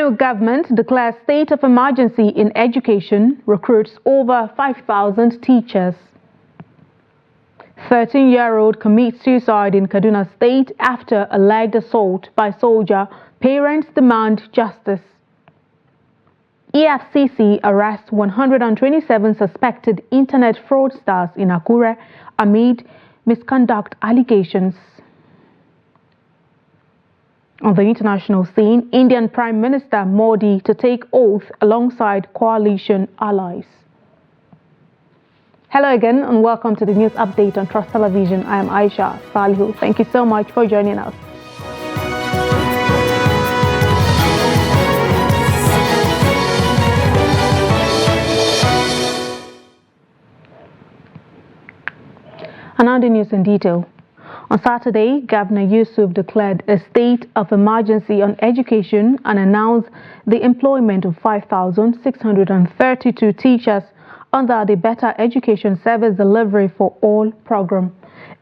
Kano government declares state of emergency in education, recruits over 5,000 teachers. 13-year-old commits suicide in Kaduna State after alleged assault by soldier. Parents demand justice. EFCC arrests 127 suspected internet fraudsters in Akure amid misconduct allegations. On the international scene, Indian Prime Minister Modi to take oath alongside coalition allies. Hello again and welcome to the news update on Trust Television. I am Aisha Salihu. Thank you so much for joining us. And now the news in detail. On Saturday, Governor Yusuf declared a state of emergency on education and announced the employment of 5,632 teachers under the Better Education Service Delivery for All program,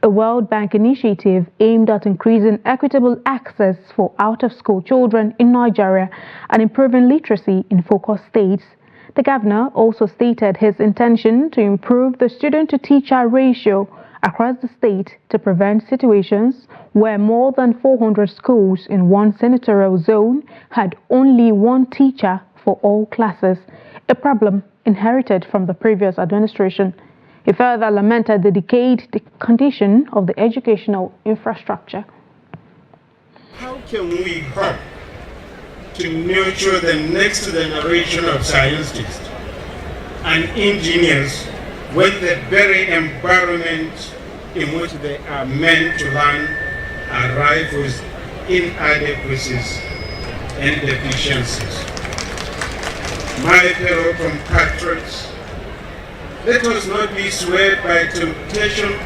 a World Bank initiative aimed at increasing equitable access for out-of-school children in Nigeria and improving literacy in focus states. The governor also stated his intention to improve the student-to-teacher ratio across the state to prevent situations where more than 400 schools in one senatorial zone had only one teacher for all classes, a problem inherited from the previous administration. He further lamented the decayed condition of the educational infrastructure. How can we hope to nurture the next generation of scientists and engineers when the very environment in which they are meant to learn are rife with inadequacies and deficiencies? My fellow compatriots, let us not be swayed by temptation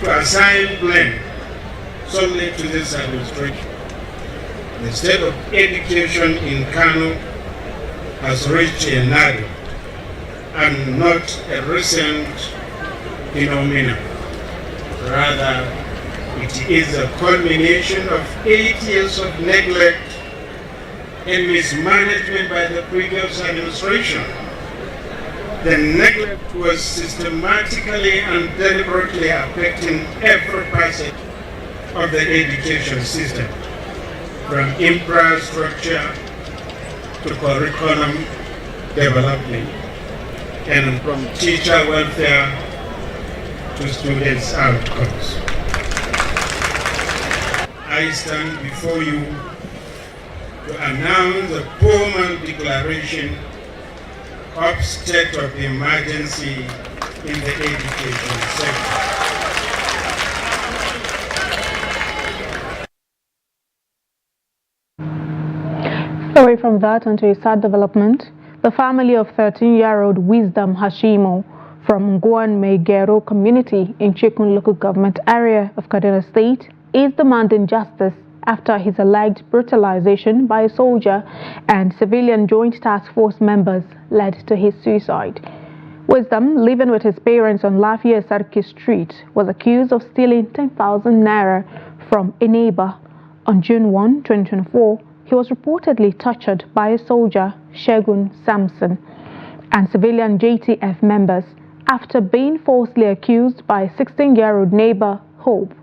to assign blame solely to this administration. The state of education in Kano has reached a nadir and not a recent phenomenon. Rather, it is a culmination of 8 years of neglect and mismanagement by the previous administration. The neglect was systematically and deliberately affecting every facet of the education system, from infrastructure to curriculum development, and from teacher welfare to students' outcomes. I stand before you to announce a formal declaration of state of emergency in the education sector. Away from that onto a sad development, the family of 13-year-old Wisdom Hashimo from Ngwan Megero community in Chikun local government area of Kaduna State is demanding justice after his alleged brutalization by a soldier and civilian joint task force members led to his suicide. Wisdom, living with his parents on Lafayette Sarki Street, was accused of stealing 10,000 naira from a neighbor. On June 1, 2024, he was reportedly tortured by a soldier, Shegun Samson, and civilian JTF members after being falsely accused by a 16-year-old neighbor, Hope.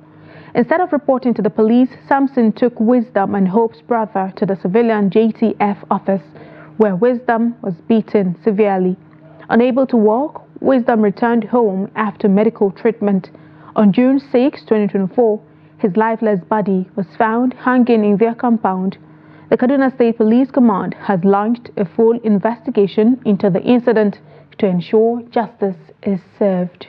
Instead of reporting to the police, Samson took Wisdom and Hope's brother to the civilian JTF office, where Wisdom was beaten severely. Unable to walk, Wisdom returned home after medical treatment. On June 6, 2024, his lifeless body was found hanging in their compound. The Kaduna State Police Command has launched a full investigation into the incident to ensure justice is served.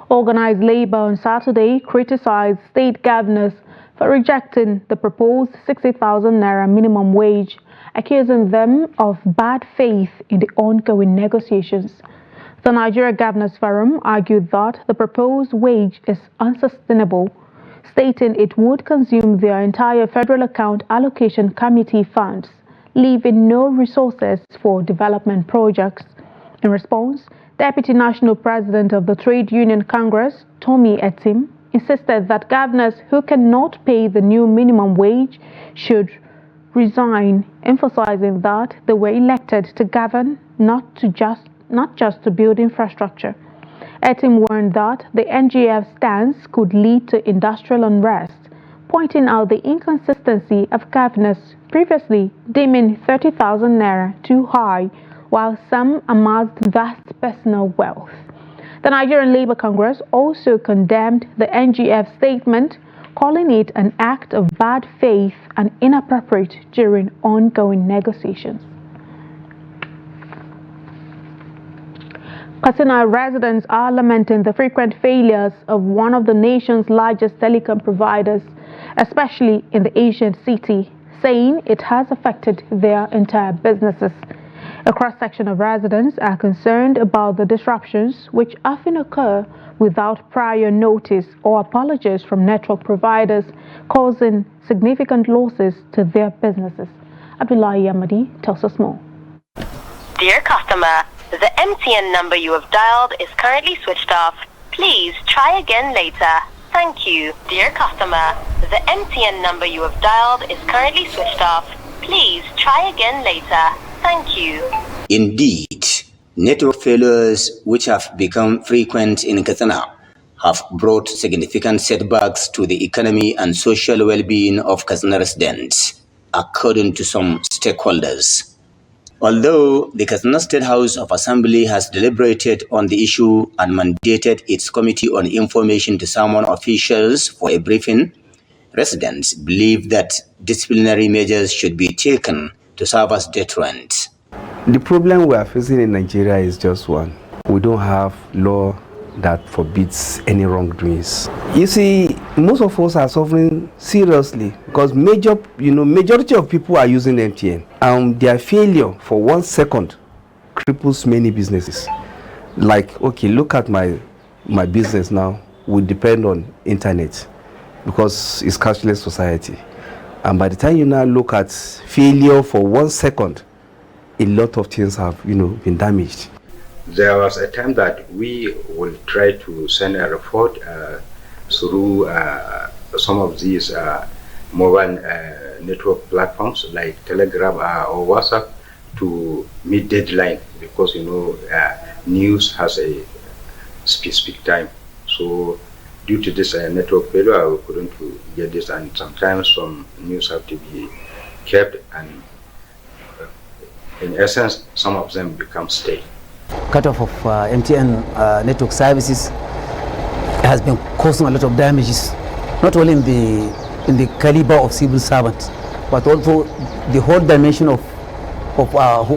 Organized labor on Saturday criticized state governors for rejecting the proposed 60,000 naira minimum wage, accusing them of bad faith in the ongoing negotiations. The Nigeria Governors Forum argued that the proposed wage is unsustainable, stating it would consume their entire Federal Account Allocation Committee funds, leaving no resources for development projects. In response, Deputy National President of the Trade Union Congress, Tommy Etim, insisted that governors who cannot pay the new minimum wage should resign, emphasizing that they were elected to govern, not just to build infrastructure. Etim warned that the NGF stance could lead to industrial unrest, pointing out the inconsistency of governors previously deeming 30,000 naira too high, while some amassed vast personal wealth. The Nigerian Labour Congress also condemned the NGF statement, calling it an act of bad faith and inappropriate during ongoing negotiations. Katsina residents are lamenting the frequent failures of one of the nation's largest telecom providers, especially in the ancient city, saying it has affected their entire businesses. A cross-section of residents are concerned about the disruptions which often occur without prior notice or apologies from network providers, causing significant losses to their businesses. Abdullahi Yamadi tells us more. Dear customer, the MTN number you have dialed is currently switched off. Please try again later. Thank you. Dear customer, the MTN number you have dialed is currently switched off. Please try again later. Thank you. Indeed, network failures which have become frequent in Katsina have brought significant setbacks to the economy and social well-being of Katsina residents, according to some stakeholders. Although the Katsina State House of Assembly has deliberated on the issue and mandated its Committee on Information to summon officials for a briefing, residents believe that disciplinary measures should be taken to serve as deterrent. The problem we are facing in Nigeria is just one. We don't have law that forbids any wrongdoings. You see, most of us are suffering seriously because majority of people are using MTN. And their failure for 1 second cripples many businesses. Like, okay, look at my business now. We depend on internet because it's cashless society. And by the time you now look at failure for 1 second, a lot of things have, been damaged. There was a time that we will try to send a report through some of these mobile network platforms like Telegram or WhatsApp to meet deadline because news has a specific time. So due to this network failure, we couldn't get this, and sometimes some news have to be kept, and in essence, some of them become stale. Cut-off of MTN network services has been causing a lot of damages, not only in the caliber of civil servants, but also the whole dimension of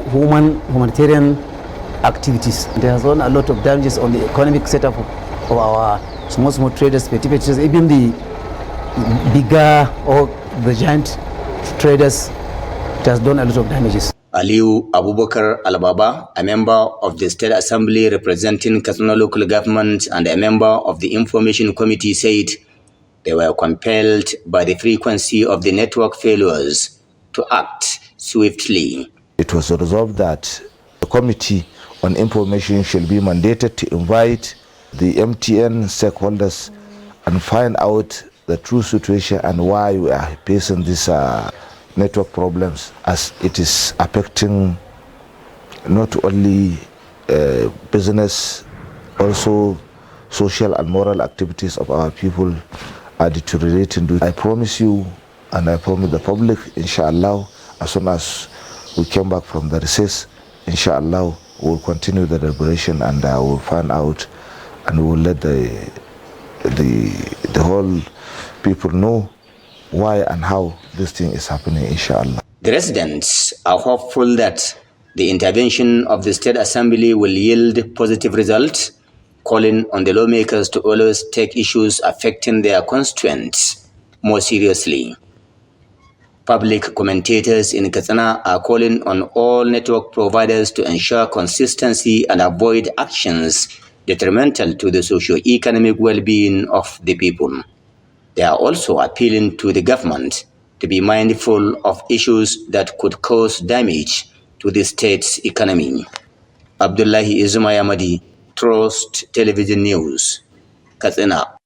humanitarian activities. There has been a lot of damages on the economic setup of our small traders, petty traders, even the bigger or the giant traders. It has done a lot of damages. Aliu Abubakar Albaba, a member of the State Assembly representing Katsina local government and a member of the Information Committee, said they were compelled by the frequency of the network failures to act swiftly. It was resolved that the Committee on Information shall be mandated to invite the MTN stakeholders and find out the true situation and why we are facing this network problems, as it is affecting not only business, also social and moral activities of our people are deteriorating. I promise you, and I promise the public, inshallah, as soon as we came back from the recess, inshallah, we will continue the deliberation, and we will find out, and we will let the whole people know why and how this thing is happening, inshallah. The residents are hopeful that the intervention of the State Assembly will yield positive results, calling on the lawmakers to always take issues affecting their constituents more seriously. Public commentators in Katsina are calling on all network providers to ensure consistency and avoid actions detrimental to the socio-economic well-being of the people. They are also appealing to the government to be mindful of issues that could cause damage to the state's economy. Abdullahi Yamadi, Trust Television News, Katsina.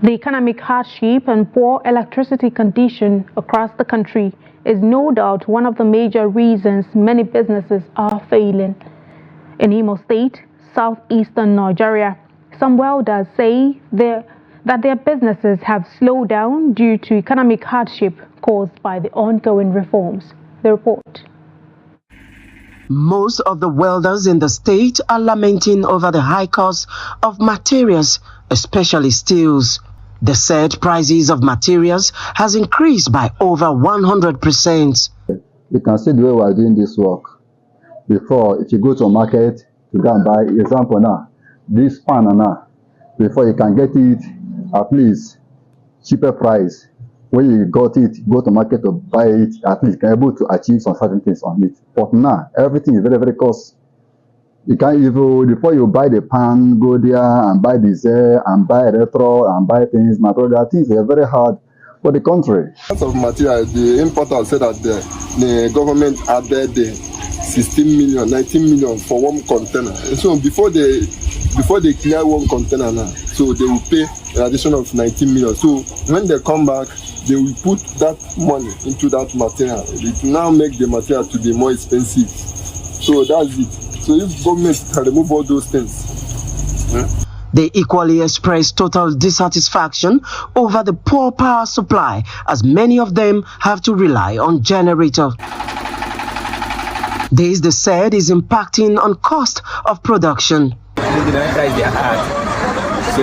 The economic hardship and poor electricity condition across the country is no doubt one of the major reasons many businesses are failing. In Imo State, southeastern Nigeria, some welders say that their businesses have slowed down due to economic hardship caused by the ongoing reforms. The report. Most of the welders in the state are lamenting over the high cost of materials, especially steels. The said prices of materials has increased by over 100%. You can see the way we are doing this work. Before, if you go to a market, you can buy, example now, this pan now, before you can get it at least cheaper price. When you got it, go to market to buy it, at least you're able to achieve some certain things on it. But now, everything is very, very cost. You can't even, before you buy the pan, go there and buy diesel and buy retro and buy things, material, things are very hard for the country. Lots of material, the importer said that the government added 16 million, 19 million for one container. And so before they clear one container now, so they will pay an addition of 19 million. So when they come back, they will put that money into that material. It will now make the material to be more expensive. So that's it. So if government can remove all those things. They equally express total dissatisfaction over the poor power supply, as many of them have to rely on generator. This, they said, is impacting on cost of production. So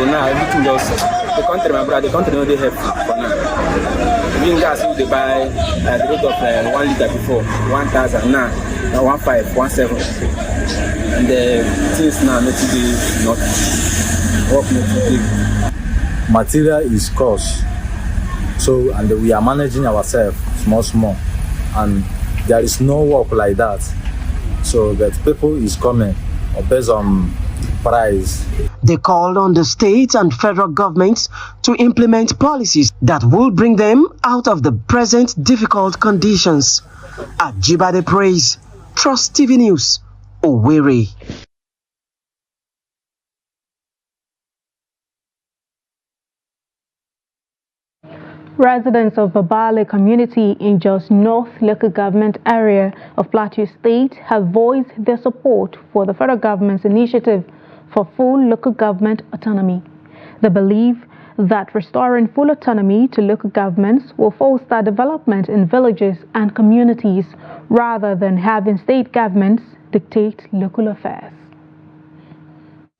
now everything just, the country, my brother, the country no dey help for now. Even gas they buy at the rate of 1 liter before, 1,000 now 1,500, 1,700. And the things now not today, not work not today. Material is cost. So, and we are managing ourselves small, and there is no work like that. So that people is coming based on price. They called on the state and federal governments to implement policies that will bring them out of the present difficult conditions. Ajibade Praise, Trust TV News, Owerri. Residents of Babale community in Jos North local government area of Plateau State have voiced their support for the federal government's initiative for full local government autonomy. They believe that restoring full autonomy to local governments will foster development in villages and communities rather than having state governments dictate local affairs.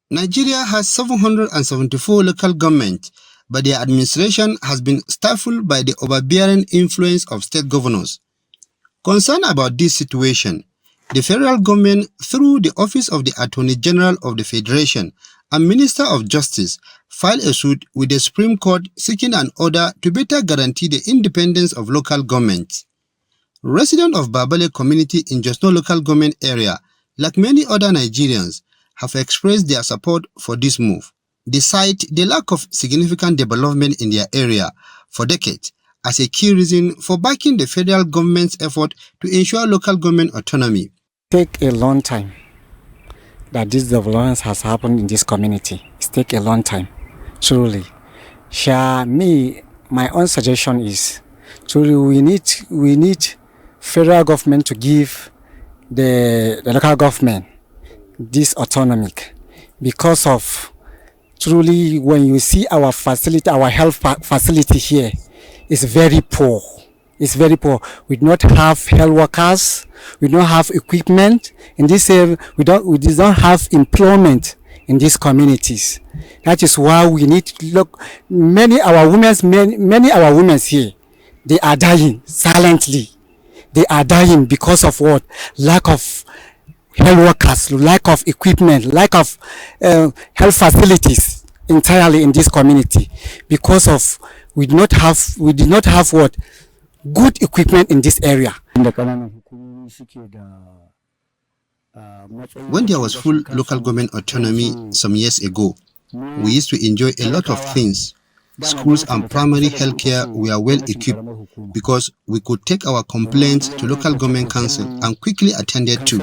Nigeria has 774 local governments, but their administration has been stifled by the overbearing influence of state governors. Concerned about this situation, the federal government, through the Office of the Attorney General of the Federation and Minister of Justice, filed a suit with the Supreme Court seeking an order to better guarantee the independence of local governments. Residents of Babale community in Jos North local government area, like many other Nigerians, have expressed their support for this move. They cite the lack of significant development in their area for decades as a key reason for backing the federal government's effort to ensure local government autonomy. Take a long time that this development has happened in this community. It takes a long time, truly. My own suggestion is, truly we need federal government to give the local government this autonomy, because of truly when you see our facility, our health facility here is very poor. It's very poor. We do not have health workers. We don't have equipment in this area. We don't have employment in these communities. That is why we need to look. Many our women here, they are dying silently. They are dying because of what? Lack of health workers, lack of equipment, lack of health facilities entirely in this community, because of we did not have what? Good equipment in this area. When there was full local government autonomy some years ago, we used to enjoy a lot of things. Schools and primary health care were well equipped because we could take our complaints to local government council and quickly attended to.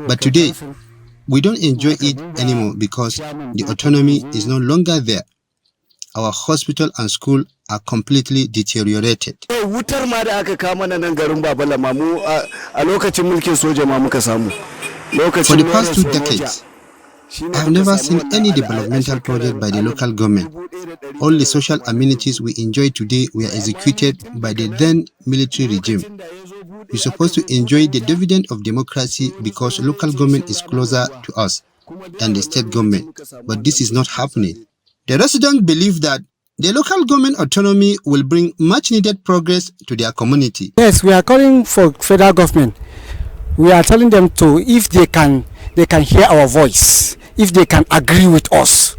But today, we don't enjoy it anymore because the autonomy is no longer there. our hospital and school are completely deteriorated. For the past 2 decades, I have never seen any developmental project by the local government. All the social amenities we enjoy today were executed by the then military regime. We're supposed to enjoy the dividend of democracy because local government is closer to us than the state government, but this is not happening. The residents believe that the local government autonomy will bring much needed progress to their community. Yes, we are calling for federal government. We are telling them to, if they can hear our voice, if they can agree with us,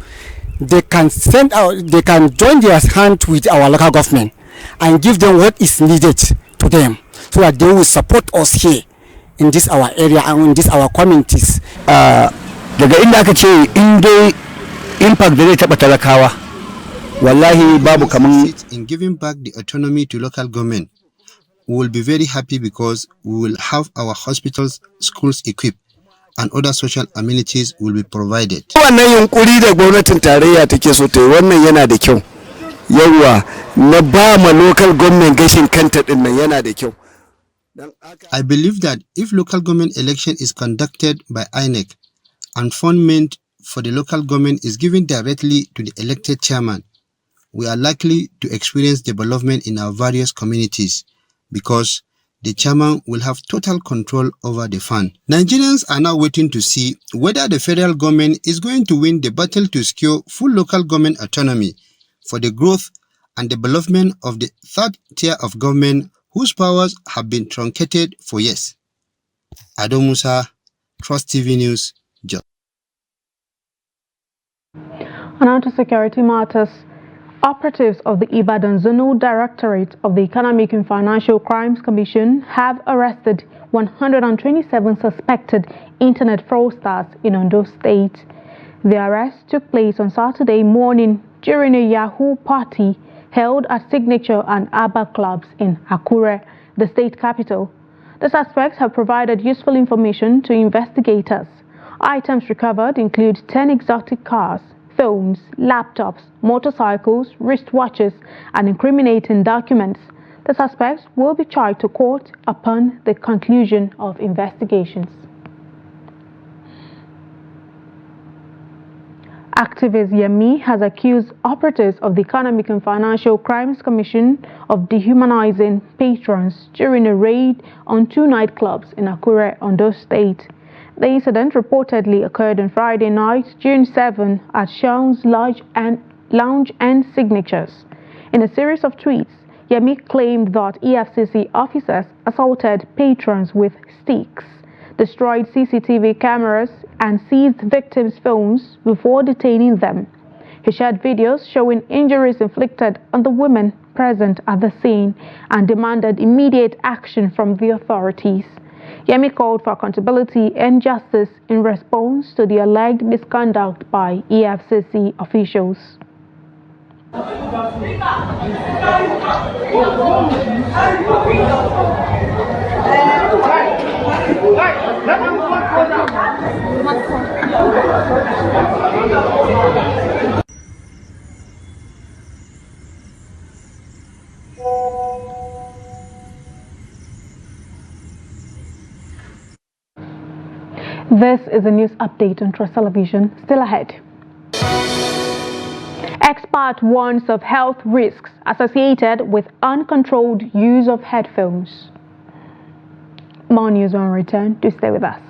they can join their hand with our local government and give them what is needed to them, so that they will support us here in this our area and in this our communities. Daga inda aka ce in dai impact da zai taba talakawa, wallahi babu kaman in giving back the autonomy to local government. We will be very happy because we will have our hospitals, schools equipped, and other social amenities will be provided. Wannan yunkuri da gwamnatin tarayya take so ta yi, wannan yana da kyau. Yawa na ba ma local government gashin kanta din nan yana da kyau. I believe that if local government election is conducted by INEC and fundament for the local government is given directly to the elected chairman, we are likely to experience development in our various communities because the chairman will have total control over the fund. Nigerians are now waiting to see whether the federal government is going to win the battle to secure full local government autonomy for the growth and development of the third tier of government whose powers have been truncated for years. Ado Musa, Trust TV News, Jos. And on to security matters. Operatives of the Ibadan Zonal Directorate of the Economic and Financial Crimes Commission have arrested 127 suspected internet fraudsters in Ondo State. The arrest took place on Saturday morning during a Yahoo party held at Signature and Abba clubs in Akure, the state capital. The suspects have provided useful information to investigators. Items recovered include 10 exotic cars, phones, laptops, motorcycles, wristwatches, and incriminating documents. The suspects will be charged to court upon the conclusion of investigations. Activist Yemi has accused operatives of the Economic and Financial Crimes Commission of dehumanizing patrons during a raid on 2 nightclubs in Akure, Ondo State. The incident reportedly occurred on Friday night, June 7, at Sean's Lounge and Signatures. In a series of tweets, Yemi claimed that EFCC officers assaulted patrons with sticks, destroyed CCTV cameras, and seized victims' phones before detaining them. He shared videos showing injuries inflicted on the women present at the scene and demanded immediate action from the authorities. Yemi called for accountability and justice in response to the alleged misconduct by EFCC officials. This is a news update on Trust Television. Still ahead. Expert warns of health risks associated with uncontrolled use of headphones. More news when we return. Do stay with us.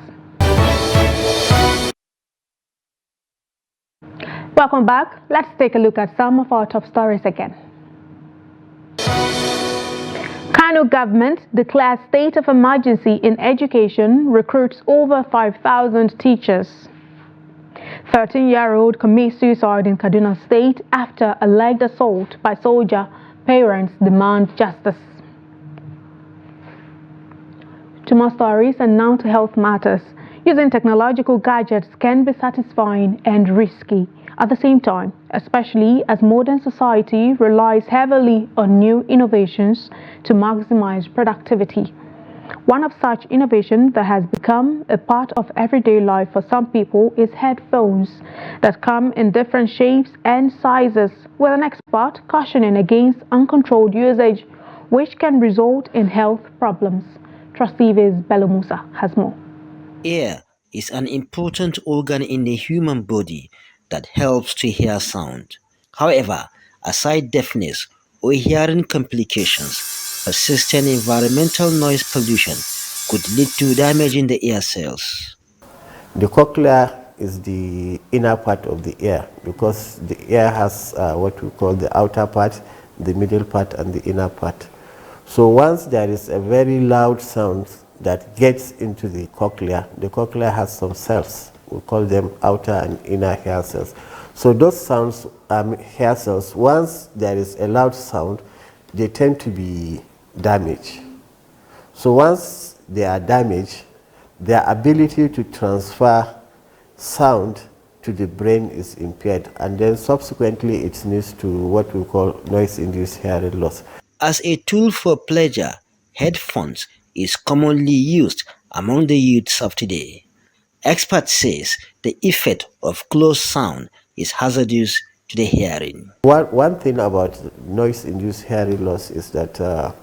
Welcome back. Let's take a look at some of our top stories again. Kano government declares state of emergency in education, recruits over 5,000 teachers. 13-year-old commits suicide in Kaduna State after alleged assault by soldier. Parents demand justice. To more stories and now to health matters. Using technological gadgets can be satisfying and risky at the same time, especially as modern society relies heavily on new innovations to maximize productivity. One of such innovations that has become a part of everyday life for some people is headphones that come in different shapes and sizes, with an expert cautioning against uncontrolled usage, which can result in health problems. Trustee Bello Musa has more. Ear is an important organ in the human body that helps to hear sound. However, aside deafness or hearing complications, persistent environmental noise pollution could lead to damage in the ear cells. The cochlea is the inner part of the ear, because the ear has what we call the outer part, the middle part, and the inner part. So once there is a very loud sound that gets into the cochlea has some cells. We call them outer and inner hair cells. So those sounds, hair cells, once there is a loud sound, they tend to be damaged. So once they are damaged, their ability to transfer sound to the brain is impaired, and then subsequently it leads to what we call noise-induced hearing loss. As a tool for pleasure, headphones is commonly used among the youths of today. Experts says the effect of close sound is hazardous to the hearing. One thing about noise-induced hearing loss is that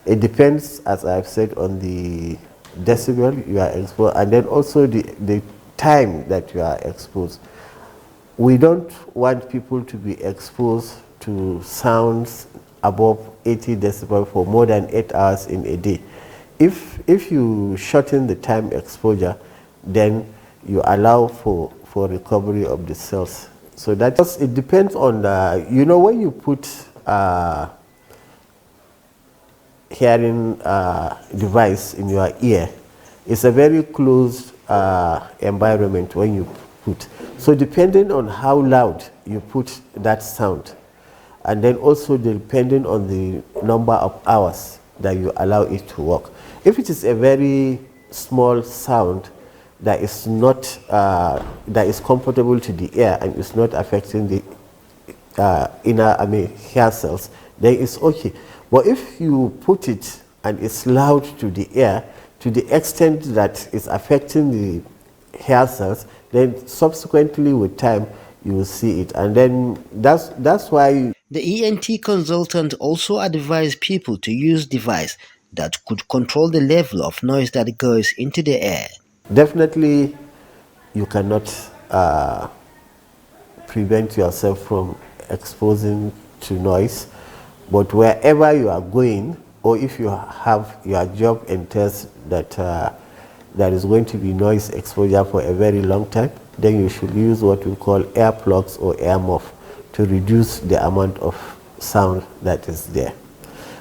it depends, as I've said, on the decibel you are exposed, and then also the time that you are exposed. We don't want people to be exposed to sounds above 80 decibel for more than 8 hours in a day. If you shorten the time exposure, then you allow for recovery of the cells. So that's, it depends on the, you know, when you put hearing device in your ear, it's a very closed environment when you put. So depending on how loud you put that sound, and then also depending on the number of hours that you allow it to work. If it is a very small sound that is not that is comfortable to the ear and is not affecting the inner hair cells, then it's okay. But if you put it and it's loud to the ear to the extent that it's affecting the hair cells, then subsequently with time you will see it, and then that's why the ENT consultant also advised people to use device that could control the level of noise that goes into the air. Definitely you cannot prevent yourself from exposing to noise, but wherever you are going, or if you have your job entails that there is going to be noise exposure for a very long time, then you should use what we call earplugs or ear muff to reduce the amount of sound that is there.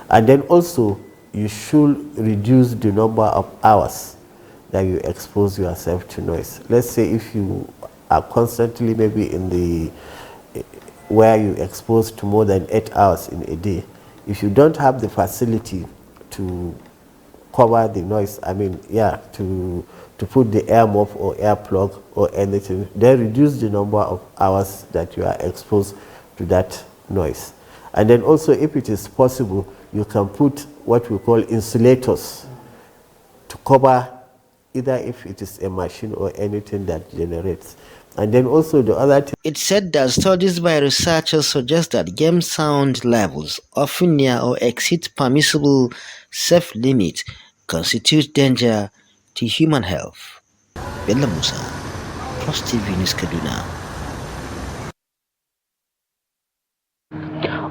And then also you should reduce the number of hours that you expose yourself to noise. Let's say if you are constantly maybe in the where you expose to more than 8 hours in a day, if you don't have the facility to cover the noise, to put the ear muff or ear plug or anything, then reduce the number of hours that you are exposed to that noise. And then also, if it is possible, you can put what we call insulators to cover either if it is a machine or anything that generates. And then also the other thing, it's said that studies by researchers suggest that game sound levels often near or exceed permissible safe limits constitute danger to human health. Bello Musa, Plus TV News Kaduna.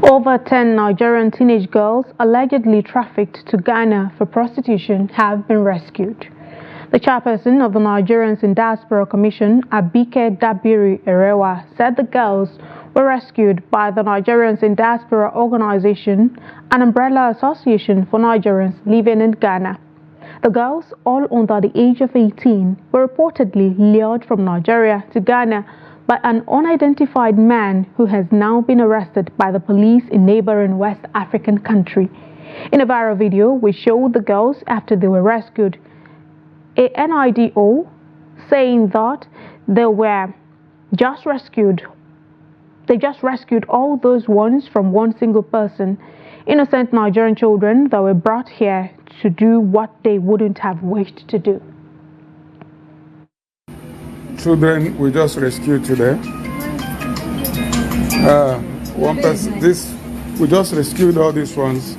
Over 10 Nigerian teenage girls allegedly trafficked to Ghana for prostitution have been rescued. The chairperson of the Nigerians in Diaspora Commission, Abike Dabiri Erewa, said the girls were rescued by the Nigerians in Diaspora Organization, an umbrella association for Nigerians living in Ghana. The girls, all under the age of 18, were reportedly lured from Nigeria to Ghana by an unidentified man who has now been arrested by the police in neighboring West African country. In a viral video, we showed the girls after they were rescued. A NIDO saying that they just rescued all those ones from one single person, innocent Nigerian children that were brought here to do what they wouldn't have wished to do. Children we just rescued today. We just rescued all these ones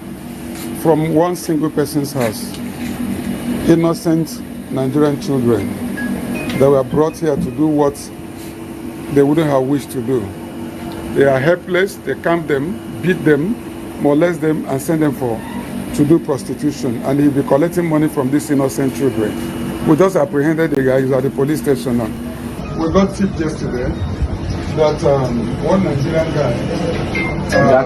from one single person's house. Innocent Nigerian children that were brought here to do what they wouldn't have wished to do. They are helpless, they camp them, beat them, molest them, and send them to do prostitution. And he'll be collecting money from these innocent children. We just apprehended the guy. He's at the police station now. We got tipped yesterday that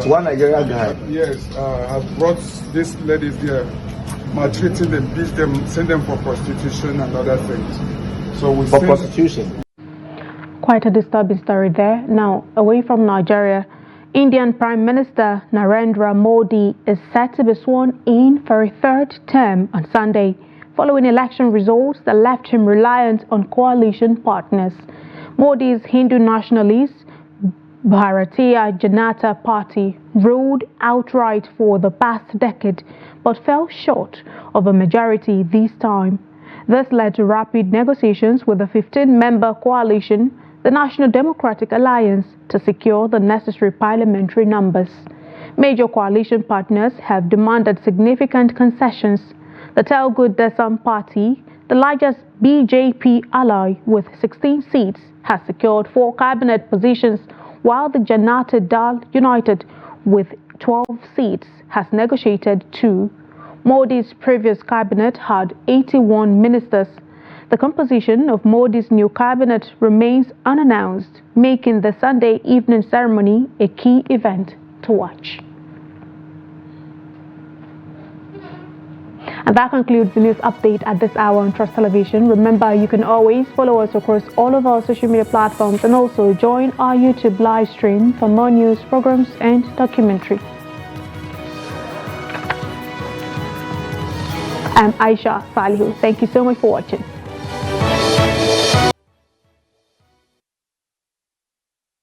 one Nigerian guy. Yes, has brought these ladies there, maltreating them, beat them, send them for prostitution and other things. So we prostitution. Quite a disturbing story there. Now, away from Nigeria, Indian Prime Minister Narendra Modi is set to be sworn in for a third term on Sunday, following election results that left him reliant on coalition partners. Modi's Hindu nationalist Bharatiya Janata Party ruled outright for the past decade, but fell short of a majority this time. This led to rapid negotiations with the 15-member coalition, the National Democratic Alliance, to secure the necessary parliamentary numbers. Major coalition partners have demanded significant concessions. The Telugu Desam Party, the largest BJP ally with 16 seats, has secured 4 cabinet positions, while the Janata Dal United, with 12 seats, has negotiated 2. Modi's previous cabinet had 81 ministers. The composition of Modi's new cabinet remains unannounced, making the Sunday evening ceremony a key event to watch. And that concludes the news update at this hour on Trust Television. Remember, you can always follow us across all of our social media platforms and also join our YouTube live stream for more news, programs, and documentary. I'm Aisha Salihu. Thank you so much for watching.